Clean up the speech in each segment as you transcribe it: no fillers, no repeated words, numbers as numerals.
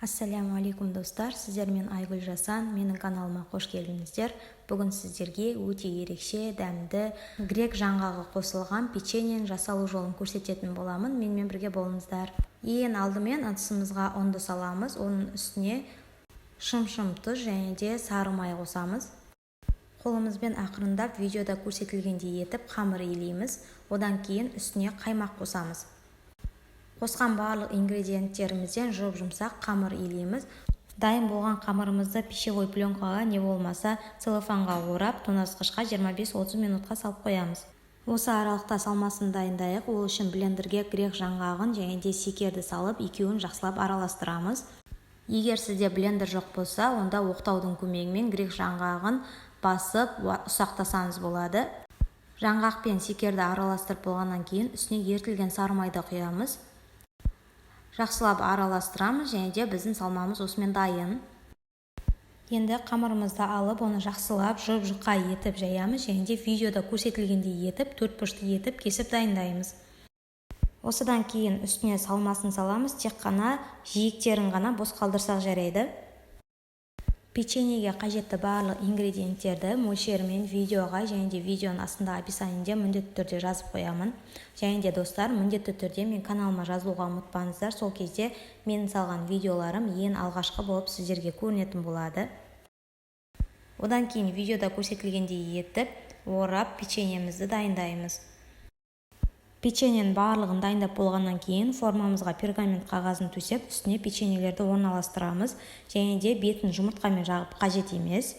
Ассаляму алейкум достар, сіздермен Айгүл Жасан, менің каналыма қош келдіңіздер. Бүгін сіздерге өте ерекше, дәмді, грек жаңғағы қосылған печеньенің жасалу жолын көрсететін боламын. Менімен бірге болыңыздар. Ең алдымен ыдысымызға ұнды саламыз, оның үстіне шым-шым тұз және де сары май қосамыз. Қолымызбен ақырындап видеода көрсетілгендей етіп қамыр илейміз. Одан кейін үстіне қаймақ қосамыз. Қосқан барлық ингредиенттерімізден жұп-жұмсақ қамыр илейміз. Дайын болған қамырымызды пищевой пленкаға не болмаса целлофанға орап, тоңазытқышқа 25-30 минутқа салып қоямыз. Осы аралықта салмасын дайындайық. Ол үшін блендерге грек жаңғағын және де секерді салып, екеуін жақсылап араластырамыз. Егер сізде блендер жоқ болса, онда оқтаудың көмегімен грек жаңғағын басып ұсақтасаңыз болады. Жаңғақ пен секерді араластырып болғаннан кейін үстіне ерітілген сары майды құямыз. Жақсылап араластырамыз және де біздің салмамыз осымен дайын. Енді қамырымызды алып, оны жақсылап жұп-жұқа етіп жаямыз және де видеода көрсетілгендей етіп, төрт бұрышты етіп кесіп дайындаймыз. Осыдан кейін үстіне салмасын саламыз, тек қана жиектерін ғана бос қалдырсақ жарайды. Печеньеге қажетті барлық ингредиенттерді мөлшерімен видеоға және де видеоның астында описаниеде міндетті түрде жазып қоямын. Және де достар, міндетті түрде мен каналыма жазылуға ұмытпаңыздар. Сол кезде менің салған видеоларым ең алғашқы болып сіздерге көрінетін болады. Одан кейін видеода көрсетілгендей етіп орап печеньемізді дайындаймыз. Печеньенің барлығын дайындап болғаннан кейін формамызға пергамент қағазын төсеп, үстіне печеньелерді орналастырамыз және де бетін жұмыртқамен жағып қажет емес.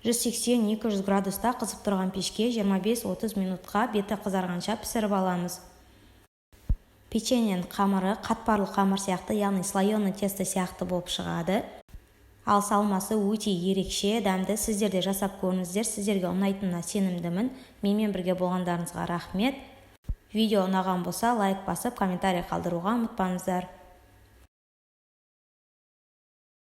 180-200 градуста қызып тұрған пешке 25-30 минутқа беті қызарғанша пісіріп аламыз. Печеньенің қамыры қатпарлы қамыр сияқты, яғни слоеный тесто сияқты болып шығады. Ал салмасы өте ерекше, дәмді. Сіздер де жасап көріңіздер. Сіздерге ұнайтынына сенімдімін. Менімен бірге болғандарыңызға рахмет. Видео ұнаған болса, лайк басып, комментарий қалдыруға ұмытпаңыздар.